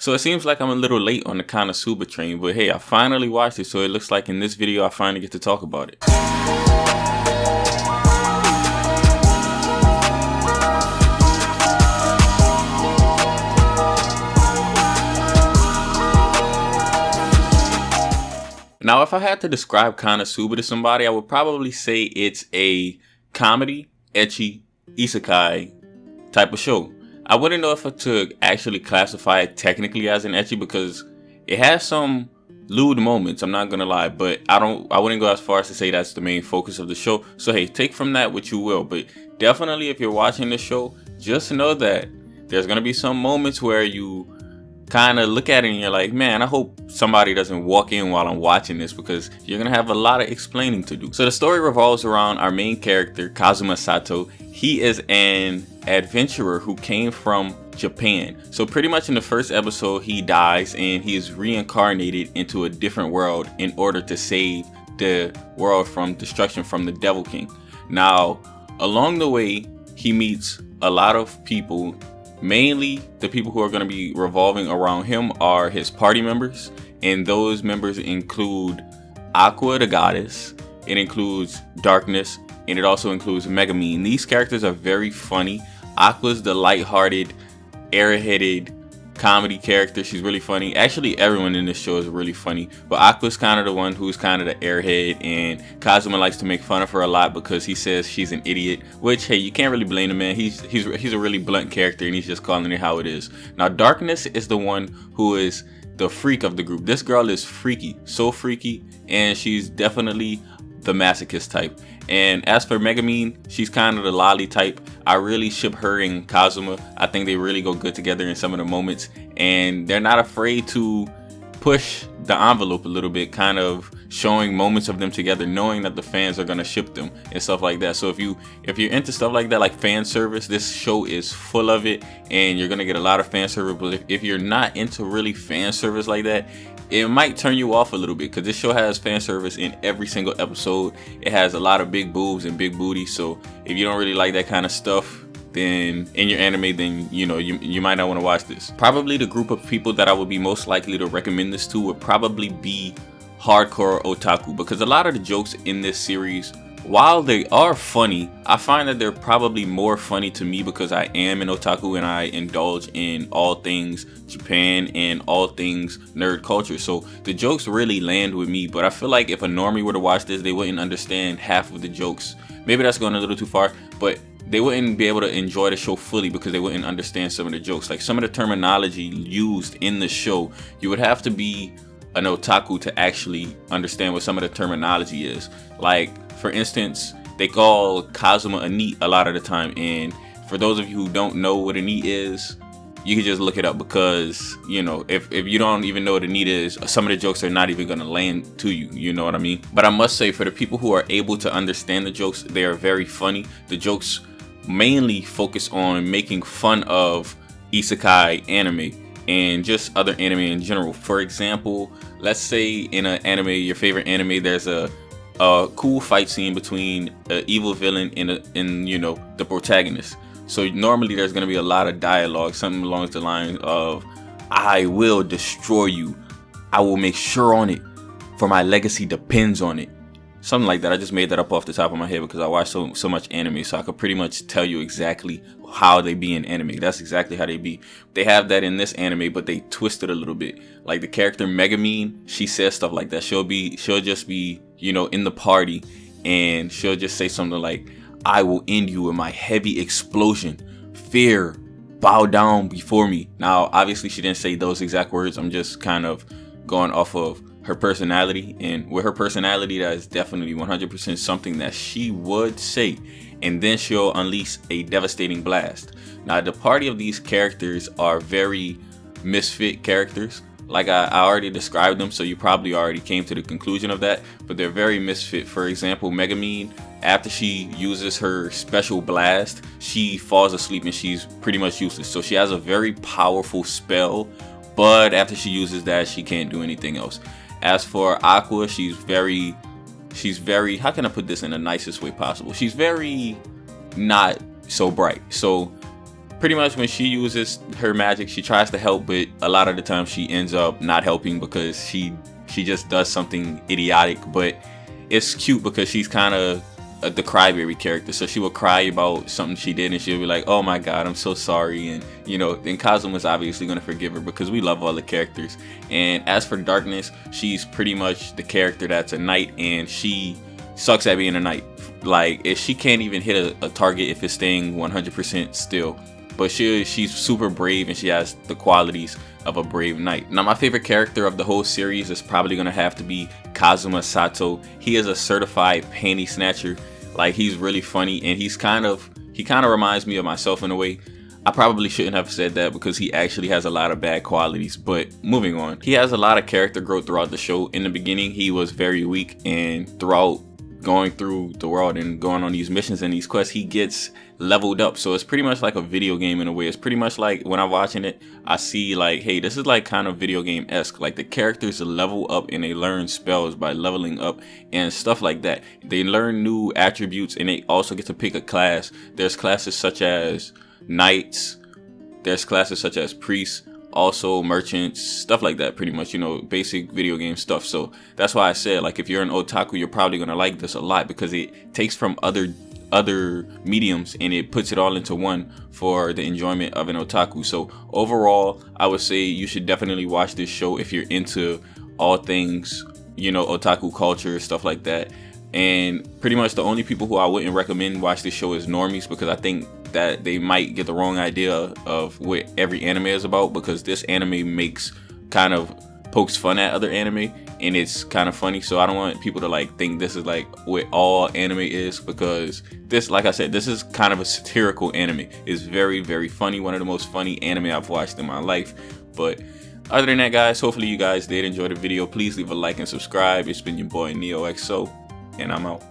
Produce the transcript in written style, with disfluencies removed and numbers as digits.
So it seems like I'm a little late on the Konosuba train, but hey, I finally watched it, so it looks like in this video I finally get to talk about it. Now, if I had to describe Konosuba to somebody, I would probably say it's a comedy, ecchi, isekai type of show. I wouldn't know if to actually classify it technically as an ecchi because it has some lewd moments, I'm not gonna lie, but I wouldn't go as far as to say that's the main focus of the show. So hey, take from that what you will, but definitely if you're watching the show, just know that there's gonna be some moments where you kind of look at it and you're like, man, I hope somebody doesn't walk in while I'm watching this because you're gonna have a lot of explaining to do. So the story revolves around our main character, Kazuma Sato. He is an adventurer who came from Japan. So pretty much in the first episode, he dies and he is reincarnated into a different world in order to save the world from destruction from the Devil King. Now, along the way, he meets a lot of people. Mainly, the people who are going to be revolving around him are his party members, and those members include Aqua, the goddess. It includes Darkness, and it also includes Megumin. These characters are very funny. Aqua's the lighthearted, airheaded comedy character. She's really funny. Actually, everyone in this show is really funny, but Aqua's kind of the one who's kind of the airhead, and Kazuma likes to make fun of her a lot because he says she's an idiot, which, hey, you can't really blame the man. He's a really blunt character, and he's just calling it how it is. Now, Darkness is the one who is the freak of the group. This girl is freaky, so freaky, and she's definitely the masochist type. And as for Megumin, she's kind of the lolly type. I really ship her and Kazuma. I think they really go good together in some of the moments, and they're not afraid to push the envelope a little bit, kind of showing moments of them together, knowing that the fans are gonna ship them and stuff like that. So if you're into stuff like that, like fan service, this show is full of it, and you're gonna get a lot of fan service. But if you're not into really fan service like that, it might turn you off a little bit because this show has fan service in every single episode. It has a lot of big boobs and big booty. So if you don't really like that kind of stuff, then in your anime, then you might not want to watch this. Probably the group of people that I would be most likely to recommend this to would probably be hardcore otaku, because a lot of the jokes in this series, while they are funny, I find that they're probably more funny to me because I am an otaku and I indulge in all things Japan and all things nerd culture. So the jokes really land with me, but I feel like if a normie were to watch this, they wouldn't understand half of the jokes. Maybe that's going a little too far, but they wouldn't be able to enjoy the show fully because they wouldn't understand some of the jokes. Like some of the terminology used in the show, you would have to be an otaku to actually understand what some of the terminology is. Like, for instance, they call Kazuma a NEET a lot of the time, and for those of you who don't know what a NEET is, you can just look it up because, if you don't even know what a NEET is, some of the jokes are not even going to land to you, you know what I mean? But I must say, for the people who are able to understand the jokes, they are very funny. The jokes mainly focus on making fun of isekai anime and just other anime in general. For example, let's say in an anime, your favorite anime, there's a cool fight scene between an evil villain and the protagonist. So normally there's going to be a lot of dialogue, something along the lines of, I will destroy you, I will make sure on it, for my legacy depends on it. Something like that. I just made that up off the top of my head because I watch so much anime, so I could pretty much tell you exactly how they be in anime. That's exactly how they be. They have that in this anime, but they twist it a little bit. Like the character Megumin, she says stuff like that. She'll just be, in the party, and she'll just say something like, I will end you with my heavy explosion. Fear, bow down before me. Now, obviously she didn't say those exact words. I'm just kind of going off of her personality, and with her personality, that is definitely 100% something that she would say, and then she'll unleash a devastating blast. Now, the party of these characters are very misfit characters. Like I already described them, so you probably already came to the conclusion of that, but they're very misfit. For example, Megumin, after she uses her special blast, she falls asleep and she's pretty much useless. So she has a very powerful spell, but after she uses that, she can't do anything else. As for Aqua, she's very, how can I put this in the nicest way possible? She's very not so bright. So pretty much when she uses her magic, she tries to help, but a lot of the time she ends up not helping because she just does something idiotic. But it's cute because she's kind of the crybaby character, so she will cry about something she did and she'll be like, oh my god, I'm so sorry. And then Kazuma's obviously going to forgive her because we love all the characters. And as for Darkness, she's pretty much the character that's a knight, and she sucks at being a knight. Like, if she can't even hit a target if it's staying 100% still. But she's super brave, and she has the qualities of a brave knight. Now, my favorite character of the whole series is probably going to have to be Kazuma Sato. He is a certified panty snatcher. Like, he's really funny, and he kind of reminds me of myself in a way. I probably shouldn't have said that because he actually has a lot of bad qualities, but moving on. He has a lot of character growth throughout the show. In the beginning, he was very weak, and throughout going through the world and going on these missions and these quests, he gets leveled up. So it's pretty much like a video game in a way. It's pretty much like when I'm watching it, I see like, hey, this is like kind of video game-esque. Like, the characters level up and they learn spells by leveling up and stuff like that. They learn new attributes, and they also get to pick a class. There's classes such as knights, there's classes such as priests, also merchants, stuff like that. Pretty much, basic video game stuff. So that's why I said, like, if you're an otaku, you're probably gonna like this a lot because it takes from other mediums and it puts it all into one for the enjoyment of an otaku. So overall, I would say you should definitely watch this show if you're into all things, otaku culture, stuff like that. And pretty much the only people who I wouldn't recommend watch this show is normies, because I think that they might get the wrong idea of what every anime is about, because this anime pokes fun at other anime, and it's kind of funny. So I don't want people to like think this is like what all anime is, because this, like I said, this is kind of a satirical anime. It's very, very funny. One of the most funny anime I've watched in my life. But other than that, guys, hopefully you guys did enjoy the video. Please leave a like and subscribe. It's been your boy NeoXO, and I'm out.